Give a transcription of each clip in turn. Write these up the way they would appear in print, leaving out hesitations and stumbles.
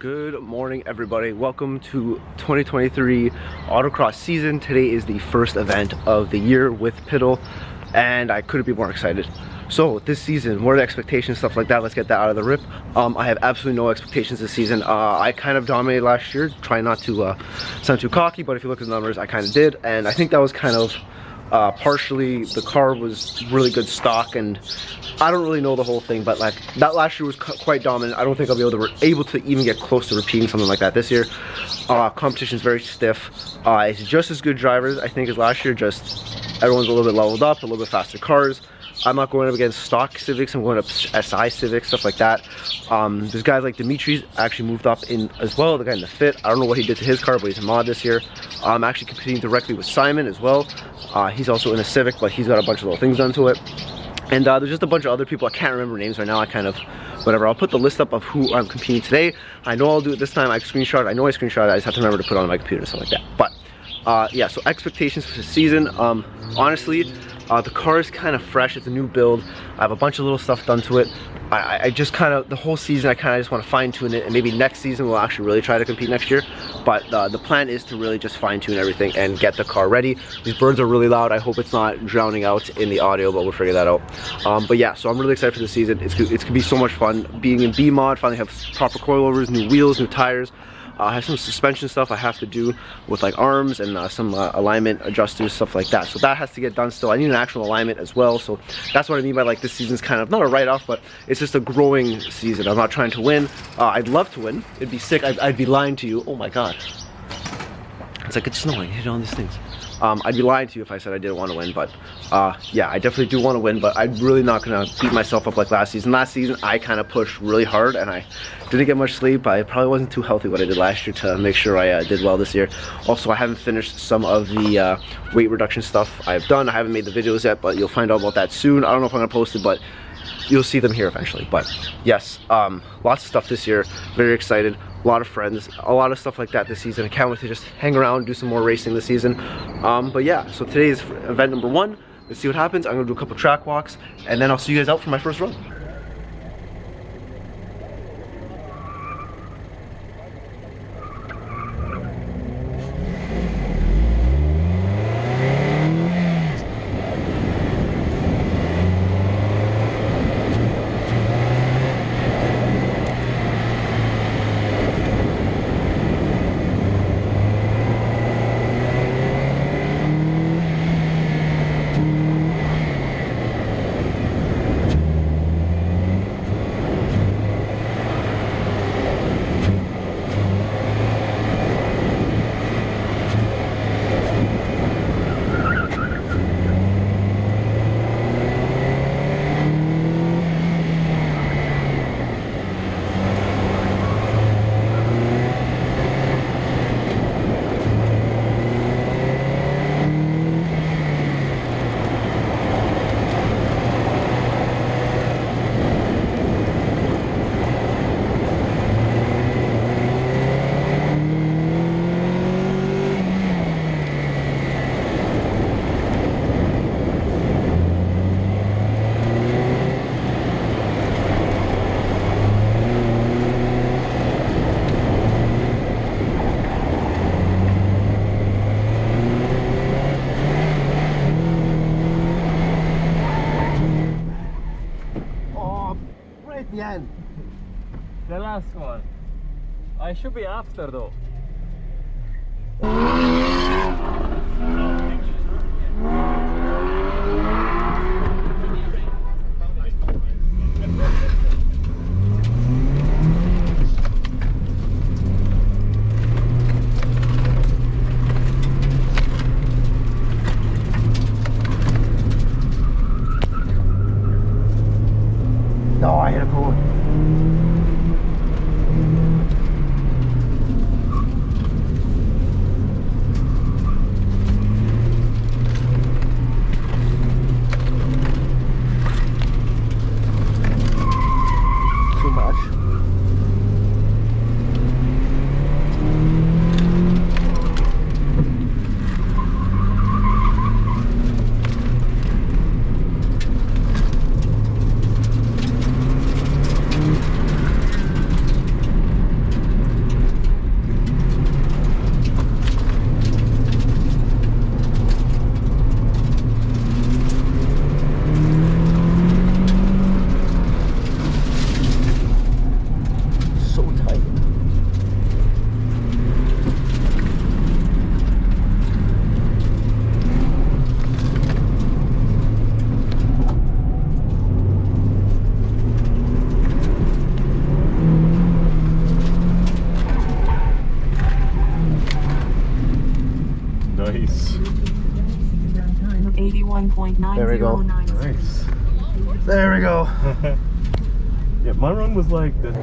Good morning, everybody. Welcome to 2023 Autocross season. Today is the first event of the year with P.I.T.L, and I couldn't be more excited. So this season, what are the expectations, stuff like that? Let's get that out of the rip. I have absolutely no expectations this season. I kind of dominated last year. Try not to sound too cocky, but if you look at the numbers, I kind of did, and I think that was kind of partially the car was really good stock, and I don't really know the whole thing, but like that last year was quite dominant. I don't think I'll be able to even get close to repeating something like that this year. Competition is very stiff. It's just as good drivers, I think, as last year. Just everyone's a little bit leveled up, a little bit faster cars. I'm not going up against stock Civics. I'm going up SI Civics, stuff like that. There's guys like Dimitri's actually moved up in as well. The guy in the Fit. I don't know what he did to his car, but he's a mod this year. I'm actually competing directly with Simon as well. He's also in a Civic, but he's got a bunch of little things done to it. And there's just a bunch of other people. I can't remember names right now. I kind of, whatever. I'll put the list up of who I'm competing today. I know I'll do it this time. I screenshot. I know I screenshot it. I just have to remember to put it on my computer and stuff like that. But yeah, so expectations for the season. Honestly, the car is kind of fresh. It's a new build. I have a bunch of little stuff done to it. I just kind of, the whole season, I kind of just want to fine tune it, and maybe next season we'll actually really try to compete next year. But the plan is to really just fine tune everything and get the car ready. These birds are really loud. I hope it's not drowning out in the audio, but we'll figure that out. But yeah, so I'm really excited for the season. It's gonna be so much fun. Being in B mod, finally have proper coilovers, new wheels, new tires. I have some suspension stuff I have to do with like arms and some alignment adjusters, stuff like that. So that has to get done still. I need an actual alignment as well. So that's what I mean by like this season's kind of not a write-off, but it's just a growing season. I'm not trying to win. I'd love to win. It'd be sick. I'd be lying to you. Oh my God. It's like it's snowing. Hit on these things. I'd be lying to you if I said I didn't want to win, but yeah, I definitely do want to win, but I'm really not going to beat myself up like last season. Last season, I kind of pushed really hard, and I didn't get much sleep. I probably wasn't too healthy what I did last year to make sure I did well this year. Also, I haven't finished some of the weight reduction stuff I've done. I haven't made the videos yet, but you'll find out about that soon. I don't know if I'm going to post it, but you'll see them here eventually. But yes, lots of stuff this year. Very excited. A lot of friends, a lot of stuff like that this season. I can't wait to just hang around, do some more racing this season. But yeah, so today is event number 1. Let's see what happens. I'm gonna do a couple track walks, and then I'll see you guys out for my first run. The last one. I should be after though. No, I hit a cone. There we go. Nice. There we go. Yeah, my run was like this.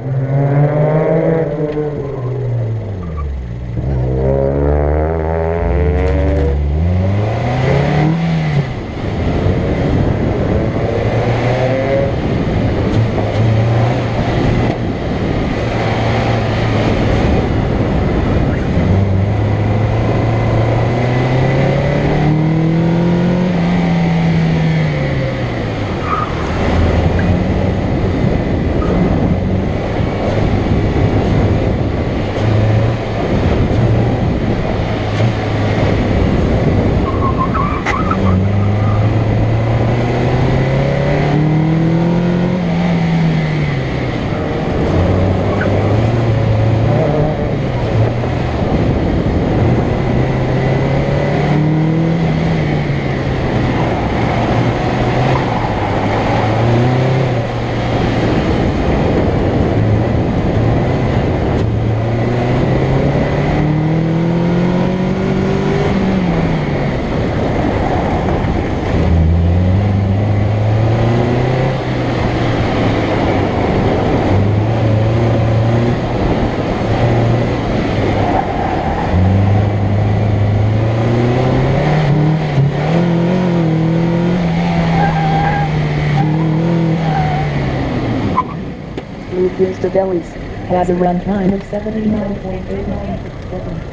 Mr. Bellies has a runtime of 79.89 seconds.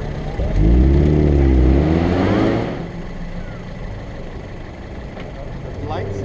Lights?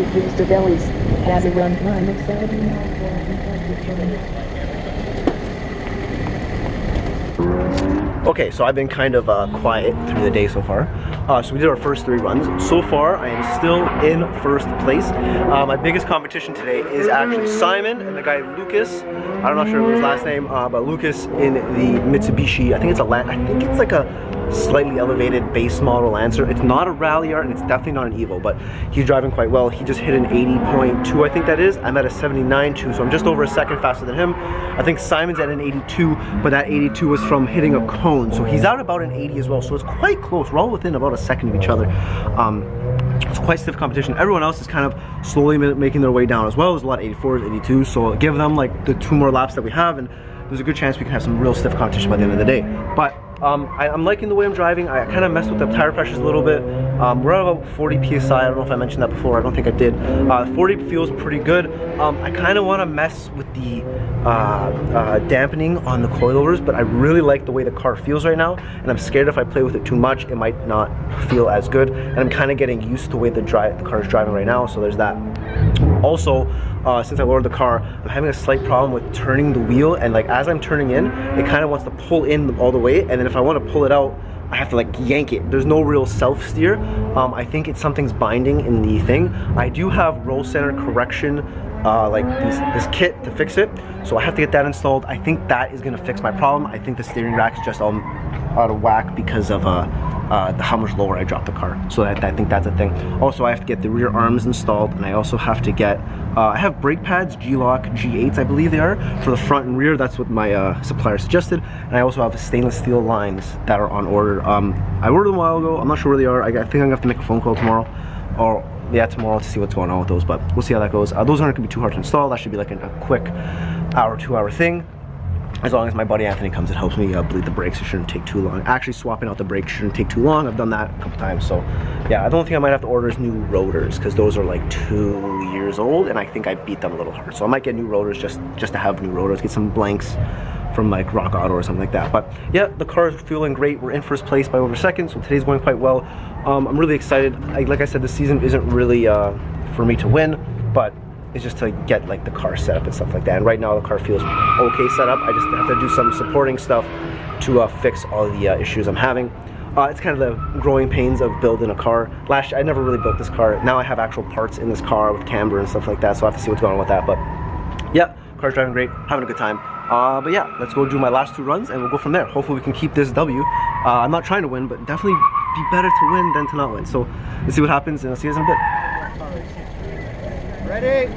Mr. Bellies has a runtime of 79.85. Okay, so I've been kind of quiet through the day so far. So we did our first 3 runs. So far, I am still in first place. My biggest competition today is actually Simon and the guy Lucas. I'm not sure his last name, but Lucas in the Mitsubishi. I think it's like a slightly elevated base model Lancer. It's not a rally art and it's definitely not an Evo, but he's driving quite well. He just hit an 80.2, I think that is. I'm at a 79.2, so I'm just over a second faster than him. I think Simon's at an 82, but that 82 was from hitting a cone, so he's out about an 80 as well, so it's quite close. We're all within about a second of each other. It's quite stiff competition. Everyone else is kind of slowly making their way down as well. There's a lot of 84s, 82s, so give them like the 2 more laps that we have, and there's a good chance we can have some real stiff competition by the end of the day. But I'm liking the way I'm driving. I kind of messed with the tire pressures a little bit. We're at about 40 PSI. I don't know if I mentioned that before. I don't think I did. 40 feels pretty good. I kind of want to mess with the dampening on the coilovers, but I really like the way the car feels right now, and I'm scared if I play with it too much, it might not feel as good. And I'm kind of getting used to the way the car is driving right now, so there's that. Also, since I lowered the car, I'm having a slight problem with turning the wheel, and like as I'm turning in, it kind of wants to pull in all the way, and then if I want to pull it out, I have to like yank it. There's no real self-steer. I think it's something's binding in the thing. I do have roll center correction, like this kit to fix it, so I have to get that installed. I think that is gonna fix my problem. I think the steering rack is just out of whack because of how much lower I drop the car. So I think that's a thing. Also, I have to get the rear arms installed, and I also have to get, I have brake pads, G-Lock G8s I believe they are, for the front and rear. That's what my supplier suggested. And I also have stainless steel lines that are on order. I ordered them a while ago. I'm not sure where they are. I think I'm gonna have to make a phone call tomorrow, or yeah, tomorrow, to see what's going on with those, but we'll see how that goes. Those aren't gonna be too hard to install. That should be like a quick hour, 2 hour thing. As long as my buddy Anthony comes and helps me bleed the brakes, it shouldn't take too long. Actually, swapping out the brakes shouldn't take too long. I've done that a couple times. So yeah, the only thing I might have to order is new rotors, because those are like 2 years old, and I think I beat them a little hard. So I might get new rotors just to have new rotors, get some blanks from like Rock Auto or something like that. But yeah, the car is feeling great. We're in first place by over second, so today's going quite well. I'm really excited. Like I said, the season isn't really for me to win, but it's just to get like the car set up and stuff like that. And right now the car feels okay set up. I just have to do some supporting stuff to fix all the issues I'm having. It's kind of the growing pains of building a car. Last year I never really built this car. Now I have actual parts in this car with camber and stuff like that, so I have to see what's going on with that. But yeah, car's driving great, having a good time. But yeah, let's go do my last 2 runs and we'll go from there. Hopefully we can keep this W. I'm not trying to win, but definitely be better to win than to not win. So let's see what happens, and I'll see you guys in a bit. Ready?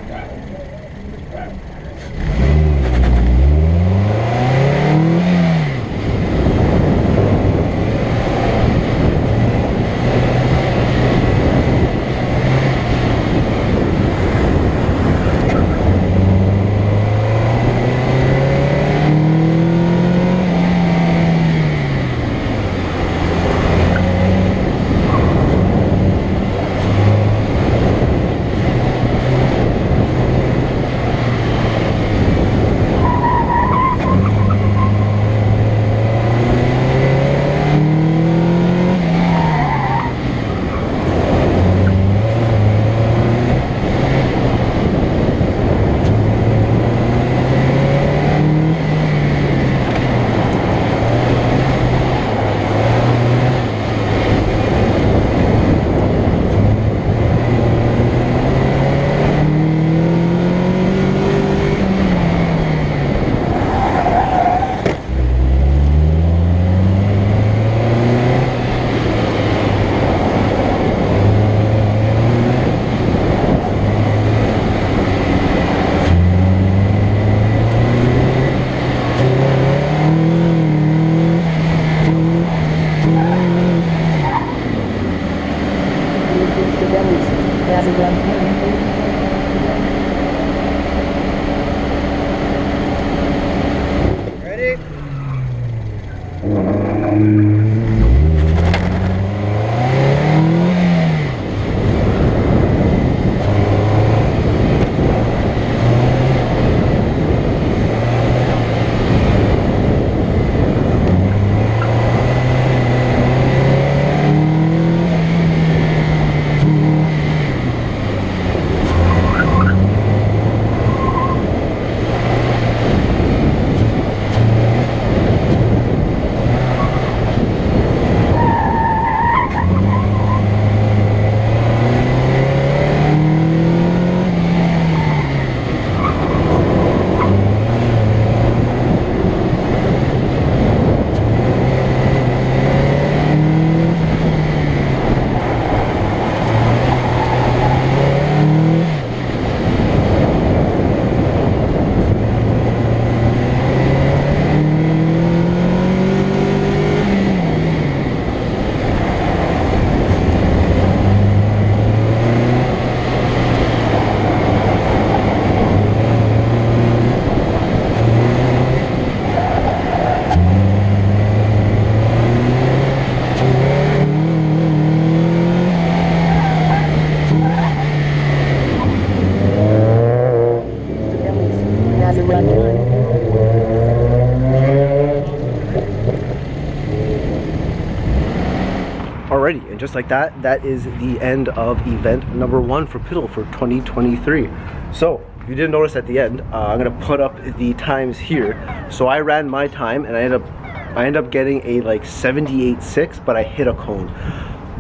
Alrighty, and just like that, that is the end of event number 1 for P.I.T.L for 2023. So, if you didn't notice at the end, I'm gonna put up the times here. So I ran my time, and I ended up getting a like 78.6, but I hit a cone.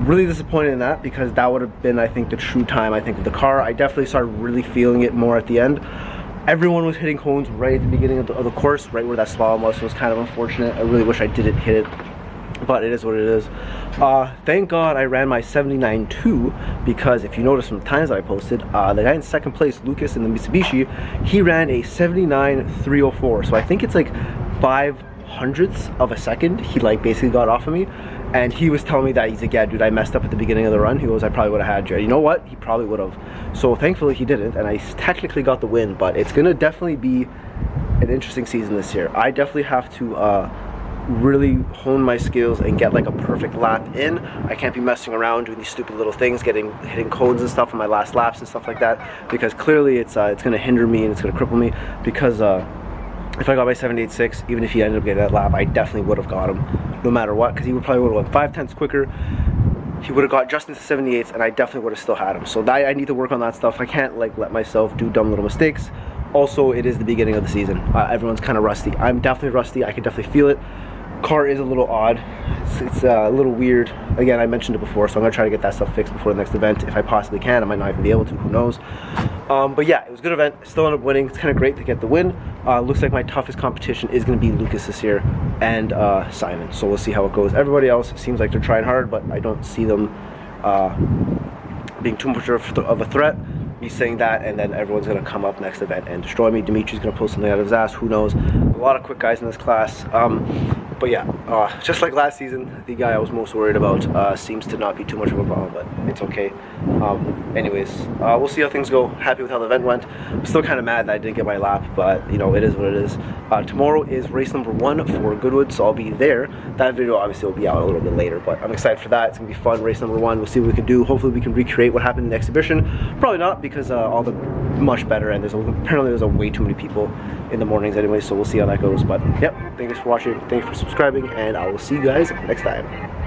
Really disappointed in that, because that would have been, I think, the true time, I think, of the car. I definitely started really feeling it more at the end. Everyone was hitting cones right at the beginning of the course, right where that slalom was, so it was kind of unfortunate. I really wish I didn't hit it, but it is what it is. Thank God I ran my 79.2 because if you notice from the times that I posted, the guy in second place, Lucas in the Mitsubishi, he ran a 79.304. So I think it's like 0.05 of a second he like basically got off of me. And he was telling me that he's like, yeah, dude, I messed up at the beginning of the run. He goes, I probably would have had you. You know what? He probably would have. So thankfully he didn't, and I technically got the win. But it's gonna definitely be an interesting season this year. I definitely have to really hone my skills and get like a perfect lap in. I can't be messing around doing these stupid little things, hitting cones and stuff on my last laps and stuff like that, because clearly it's gonna hinder me and it's gonna cripple me. Because if I got my 7.86, even if he ended up getting that lap, I definitely would have got him no matter what, because he would probably would have went 0.5 quicker. He would have got just into 78s, and I definitely would have still had him. So I need to work on that stuff. I can't like let myself do dumb little mistakes. Also, it is the beginning of the season. Everyone's kind of rusty. I'm definitely rusty. I can definitely feel it. Car is a little odd. It's a little weird. Again, I mentioned it before, so I'm gonna try to get that stuff fixed before the next event if I possibly can. I might not even be able to, who knows. But yeah, it was a good event. Still ended up winning. It's kind of great to get the win. Looks like my toughest competition is gonna be Lucas this year and Simon, so we'll see how it goes. Everybody else seems like they're trying hard, but I don't see them being too much of a threat. Me saying that, and then everyone's gonna come up next event and destroy me. Dimitri's gonna pull something out of his ass, who knows. A lot of quick guys in this class. But yeah, just like last season, the guy I was most worried about seems to not be too much of a problem, but it's okay. Anyways, we'll see how things go. Happy with how the event went. I'm still kind of mad that I didn't get my lap, but you know, it is what it is. Tomorrow is race number 1 for Goodwood, so I'll be there. That video obviously will be out a little bit later, but I'm excited for that. It's gonna be fun. Race number 1, we'll see what we can do. Hopefully we can recreate what happened in the exhibition. Probably not, because all the much better, and apparently there's way too many people in the mornings anyway, so we'll see how that goes. But yep, thanks for watching, thanks for subscribing, and I will see you guys next time.